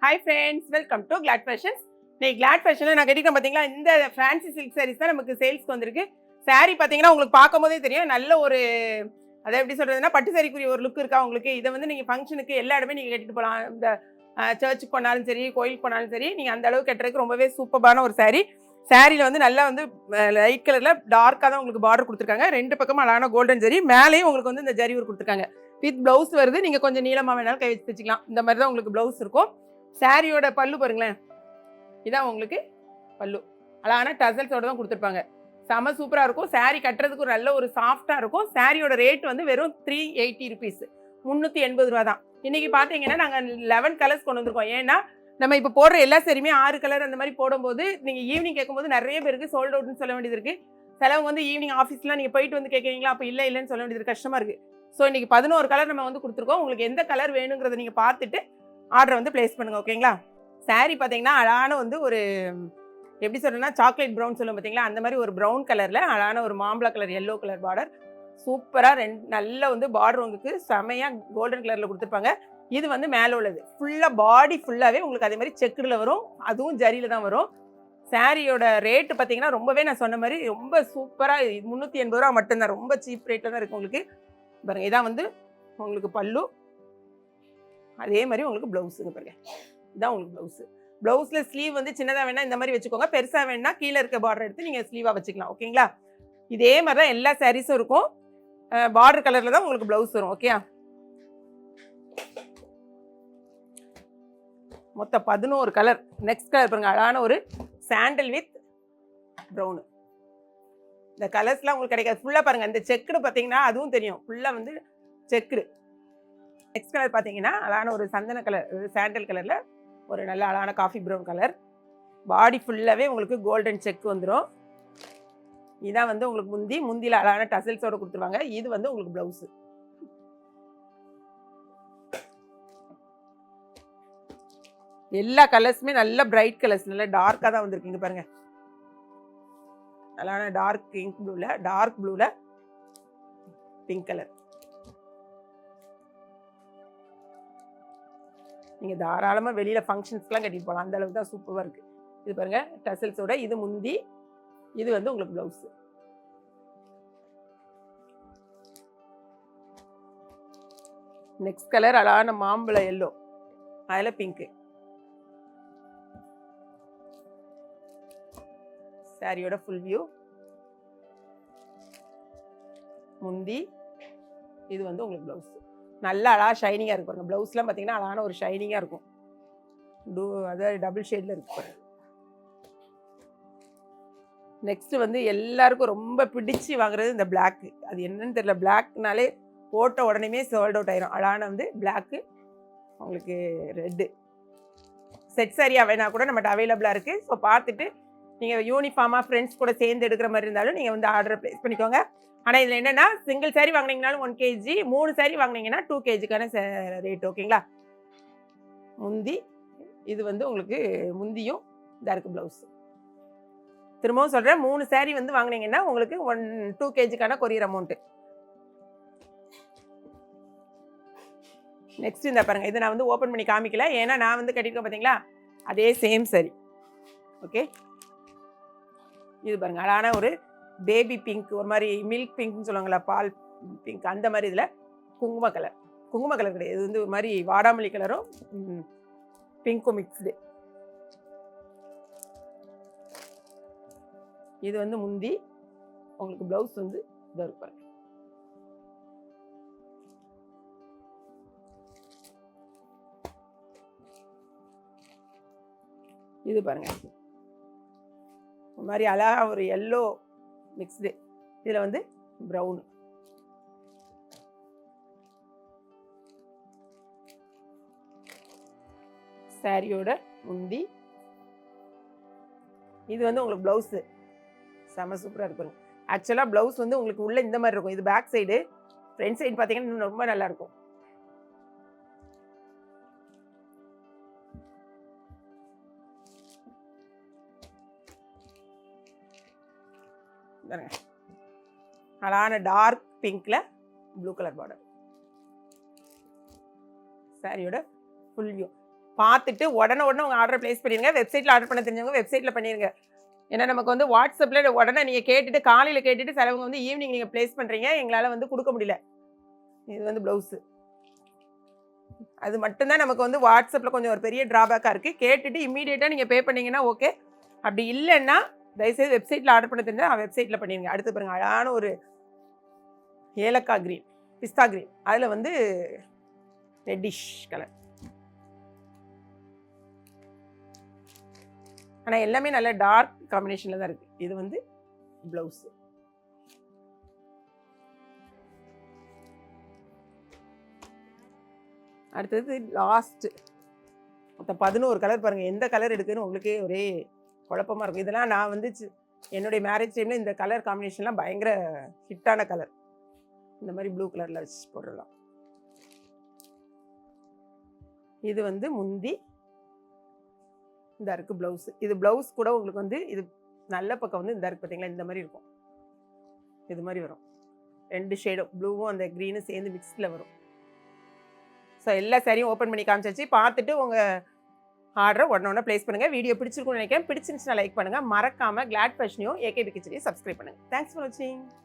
Hi friends, welcome to glad fashions. இன்னைக்கு glad ஃபேஷனில் நான் கேட்டிருக்கேன் பார்த்தீங்களா, இந்த ஃபேன்சி சில்க் சாரீஸ் தான் நமக்கு சேல்ஸ்க்கு வந்திருக்கு. சாரீ பார்த்தீங்கன்னா உங்களுக்கு பார்க்கும் போதே தெரியும், நல்ல ஒரு அதை எப்படி சொல்கிறதுனா பட்டு சாரிக்குரிய ஒரு லுக் இருக்கா உங்களுக்கு. இதை வந்து நீங்கள் ஃபங்க்ஷனுக்கு எல்லா இடமே நீங்கள் கட்டிட்டு போகலாம். இந்த சர்ச்சுக்கு போனாலும் சரி, கோயிலுக்கு போனாலும் சரி, நீங்கள் அந்த அளவுக்கு கட்டுறதுக்கு ரொம்பவே சூப்பரான ஒரு சாரீ. சாரியில் வந்து நல்லா வந்து லைட் கலரில் டார்க்காக தான் உங்களுக்கு பார்டர் கொடுத்துருக்காங்க. ரெண்டு பக்கமும் அழகான கோல்டன் ஜரி, மேலேயும் உங்களுக்கு வந்து இந்த ஜரி ஒரு கொடுத்துருக்காங்க. வித் ப்ளவுஸ் வருது. நீங்கள் கொஞ்சம் நீளமாக வேணாலும் கை வச்சு வச்சுக்கலாம். இந்த மாதிரி தான் உங்களுக்கு ப்ளவுஸ் இருக்கும். சாரியோட பல்லு பாருங்களேன், இதான் உங்களுக்கு பல்லு. அழகான டசல்ஸோட தான் கொடுத்துருப்பாங்க. செம சூப்பராக இருக்கும். சாரீ கட்டுறதுக்கு ஒரு நல்ல ஒரு சாஃப்டாக இருக்கும். சாரியோட ரேட் வந்து வெறும் 380 ருபீஸ், 380 ரூபா தான். இன்றைக்கி பார்த்தீங்கன்னா நாங்கள் 11 கலர்ஸ் கொண்டு வந்திருக்கோம். ஏன்னா நம்ம இப்போ போடுற எல்லா சாரியுமே 6 கலர் அந்த மாதிரி போடும்போது நீங்கள் ஈவினிங் கேட்கும்போது நிறைய பேருக்கு சோல்ட் அவுட்னு சொல்ல வேண்டியது இருக்குது. சிலவங்க வந்து ஈவினிங் ஆஃபீஸ்லாம் நீங்கள் போயிட்டு வந்து கேட்குறீங்களா, அப்போ இல்லைன்னு சொல்ல வேண்டியது கஷ்டமாக இருக்குது. ஸோ இன்றைக்கி 11 கலர் நம்ம வந்து கொடுத்துருக்கோம். உங்களுக்கு எந்த கலர் வேணுங்கிறத நீங்கள் பார்த்துட்டு ஆர்டர் வந்து பிளேஸ் பண்ணுங்கள், ஓகேங்களா. சாரீ பார்த்தீங்கன்னா அழகான வந்து ஒரு எப்படி சொல்கிறேன்னா சாக்லேட் ப்ரௌன் சொல்லுவோம் பார்த்தீங்களா, அந்த மாதிரி ஒரு ப்ரௌன் கலரில் அழகான ஒரு மாம்பழ கலர் எல்லோ கலர் பார்டர். சூப்பராக நல்ல வந்து பார்டர் உங்களுக்கு செமையாக கோல்டன் கலரில் கொடுத்துருப்பாங்க. இது வந்து மேலே உள்ளது ஃபுல்லாக பாடி ஃபுல்லாகவே உங்களுக்கு அதே மாதிரி செக்குடில் வரும், அதுவும் ஜரியில் தான் வரும். சாரியோட ரேட்டு பார்த்தீங்கன்னா ரொம்பவே நான் சொன்ன மாதிரி ரொம்ப சூப்பராக 380 ரூபா மட்டும்தான். ரொம்ப சீப் ரேட்டில் தான் இருக்குது உங்களுக்கு. பாருங்கள், இதான் வந்து உங்களுக்கு பல்லு, அதே மாதிரி உங்களுக்கு ப்ளவுஸுங்க பாருங்க. இதான் உங்களுக்கு ப்ளவுஸு. ப்ளவுஸில் ஸ்லீவ் வந்து சின்னதாக வேணால் இந்த மாதிரி வச்சுக்கோங்க, பெருசாக வேணா கீழே இருக்க பார்டர் எடுத்து நீங்கள் ஸ்லீவாக வச்சுக்கலாம், ஓகேங்களா. இதே மாதிரி தான் எல்லா சாரீஸும் இருக்கும். பார்டர் கலரில் தான் உங்களுக்கு ப்ளவுஸ் வரும், ஓகே. மொத்தம் 11 கலர். நெக்ஸ்ட் கலர் பாருங்க, அழகான ஒரு சாண்டல் வித் ப்ரௌனு. இந்த கலர்ஸ்லாம் உங்களுக்கு கிடைக்காது. ஃபுல்லாக பாருங்கள், இந்த செக்குடு பார்த்தீங்கன்னா அதுவும் தெரியும், ஃபுல்லாக வந்து செக்குடு. நெக்ஸ்ட் கலர் பார்த்தீங்கன்னா அழகான ஒரு சந்தன கலர், சாண்டல் கலரில் ஒரு நல்ல அழகான காஃபி ப்ரௌன் கலர். பாடி ஃபுல்லாகவே உங்களுக்கு கோல்டன் செக் வந்துடும். இதான் வந்து உங்களுக்கு முந்தியில் அழகான டசல்ஸோடு கொடுத்துருவாங்க. இது வந்து உங்களுக்கு ப்ளவுஸு. எல்லா கலர்ஸுமே நல்ல பிரைட் கலர்ஸ், நல்ல டார்க்காக தான் வந்திருக்கீங்க பாருங்கள். அழகான டார்க் பிங்க் ப்ளூவில், டார்க் ப்ளூவில் பிங்க் கலர். நீங்கள் தாராளமாக வெளியில் ஃபங்க்ஷன்ஸ்லாம் கட்டிட்டு போகலாம், அந்த அளவுக்கு தான் சூப்பராக இருக்குது. இது பாருங்கள் டசல்ஸோட, இது முந்தி, இது வந்து உங்களுக்கு ப்ளவுஸு. நெக்ஸ்ட் கலர் அழகான மாம்பழ எல்லோ, அதில் பிங்க்கு. சாரியோட ஃபுல் வியூ, முந்தி, இது வந்து உங்களுக்கு ப்ளவுஸு. நல்லா அழகாக ஷைனிங்காக இருக்கு பாருங்க. ப்ளவுஸ்லாம் பார்த்தீங்கன்னா அழகான ஒரு ஷைனிங்காக இருக்கும். அதாவது டபுள் ஷேடில் இருக்கு. நெக்ஸ்ட்டு வந்து எல்லாருக்கும் ரொம்ப பிடிச்சி வாங்குறது இந்த பிளாக்கு. அது என்னன்னு தெரியல, பிளாக்னாலே போட்ட உடனே சோல்ட் அவுட் ஆயிரும். அழகான வந்து பிளாக்கு, உங்களுக்கு ரெட்டு. செட் சாரியாக வேணா கூட நம்மகிட்ட அவைலபிளாக இருக்குது. ஸோ பார்த்துட்டு நீங்கள் யூனிஃபார்மாக ஃப்ரெண்ட்ஸ் கூட சேர்ந்து எடுக்கிற மாதிரி இருந்தாலும் நீங்கள் வந்து ஆர்டரை ப்ளேஸ் பண்ணிக்கோங்க. ஆனால் இதில் என்னென்னா சிங்கிள் சாரீ வாங்கினீங்கனாலும் 1 kg, 3 சாரீ வாங்கினீங்கன்னா 2 kgக்கான ரேட், ஓகேங்களா. முந்தி, இது வந்து உங்களுக்கு முந்தியும் இதாக இருக்குது ப்ளவுஸ். திரும்பவும் சொல்கிறேன், 3 சாரீ வந்து வாங்கினீங்கன்னா உங்களுக்கு 2 kgக்கான கொரியர் அமௌண்ட்டு. நெக்ஸ்ட் இந்த பாருங்கள், இது நான் வந்து ஓப்பன் பண்ணி காமிக்கல, ஏன்னா நான் வந்து கட்டியிருக்கேன் பார்த்தீங்களா, அதே சேம் சாரீ, ஓகே. இது பாருங்கள் அழகான ஒரு பேபி பிங்க், ஒரு மாதிரி மில்க் பிங்க்னு சொல்லுவாங்களா, பால் பிங்க், அந்த மாதிரி. இதில் குங்கும கலர், குங்கும கலர் கிடையாது, இது வந்து ஒரு மாதிரி வாடாமல்லி கலரும் பிங்க்கும் மிக்ஸ்டு. இது வந்து முந்தி, உங்களுக்கு ப்ளவுஸ் வந்து இதாக இருப்பாரு. இது பாருங்க, ஒரு மாதிரி அழகா ஒரு எல்லோ மிக்ஸ்டு, இதில் வந்து ப்ரௌனு. சாரியோட முந்தி, இது வந்து உங்களுக்கு ப்ளவுஸு. செம சூப்பராக இருக்கும். ஆக்சுவலாக ப்ளவுஸ் வந்து உங்களுக்கு உள்ள இந்த மாதிரி இருக்கும். இது பேக் சைடு, ஃப்ரண்ட் சைடு பார்த்தீங்கன்னா இன்னும் ரொம்ப நல்லாயிருக்கும். அழகான டார்க் பிங்க்ல ப்ளூ கலர் பார்டர். சாரியோட ஃபுல் வியூ. பார்த்துட்டு உடனே உங்கள் ஆர்டர் ப்ளேஸ் பண்ணிடுங்க. வெப்சைட்டில் ஆர்டர் பண்ண தெரிஞ்சவங்க வெப்சைட்டில் பண்ணிடுங்க. ஏன்னா நமக்கு வந்து வாட்ஸ்அப்பில் உடனே நீங்கள் கேட்டுட்டு காலையில் கேட்டுட்டு சிலவங்க வந்து ஈவினிங் நீங்கள் ப்ளேஸ் பண்ணுறீங்க, எங்களால் வந்து கொடுக்க முடியல. இது வந்து ப்ளவுஸு. அது மட்டும்தான் நமக்கு வந்து வாட்ஸ்அப்பில் கொஞ்சம் ஒரு பெரிய ட்ராபேக்காக இருக்குது. கேட்டுட்டு இம்மீடியட்டாக நீங்கள் பே பண்ணிங்கன்னா ஓகே. அப்படி இல்லைன்னா தயவுசெய்து வெப்சைட்டில் ஆர்டர் பண்ண தெரிஞ்சால் வெப்சைட்டில் பண்ணிடுங்க. அடுத்து பாருங்கள், அழகான ஒரு ஏலக்காய் க்ரீன், பிஸ்தா க்ரீன், அதில் வந்து ரெட்டிஷ் கலர். ஆனால் எல்லாமே நல்ல டார்க் காம்பினேஷனில் தான் இருக்குது. இது வந்து ப்ளவுஸு. அடுத்தது லாஸ்ட்டு மொத்தம் 11 கலர் பாருங்கள். எந்த கலர் எடுக்குன்னு உங்களுக்கே ஒரே குழப்பமாக இருக்கும். இதெல்லாம் நான் வந்து என்னுடைய மேரேஜ் டைமில் இந்த கலர் காம்பினேஷன்லாம் பயங்கர ஹிட்டான கலர். இந்த மாதிரி ப்ளூ கலரில் வச்சு போடலாம். இது வந்து முந்தி, இந்த இருக்குது ப்ளவுஸு. இது ப்ளவுஸ் கூட உங்களுக்கு வந்து இது நல்ல பக்கம் வந்து இந்த இருக்குது பார்த்தீங்களா, இந்த மாதிரி இருக்கும். இது மாதிரி வரும். 2 ஷேடும் ப்ளூவும் அந்த க்ரீனும் சேர்ந்து மிக்ஸில் வரும். ஸோ எல்லா சாரியும் ஓப்பன் பண்ணி காமிச்சாச்சு. பார்த்துட்டு உங்கள் ஆர்டரை உடனே ப்ளேஸ் பண்ணுங்கள். வீடியோ பிடிச்சிருக்குன்னு நினைக்கிறேன். பிடிச்சிருந்துச்சுன்னா லைக் பண்ணுங்கள். மறக்காமல் கிளாட் ஃபேஷனையும் ஏகேபி கிச்சனையும் சப்ஸ்கிரைப் பண்ணுங்கள். தேங்க்ஸ் ஃபார் வாட்சிங்.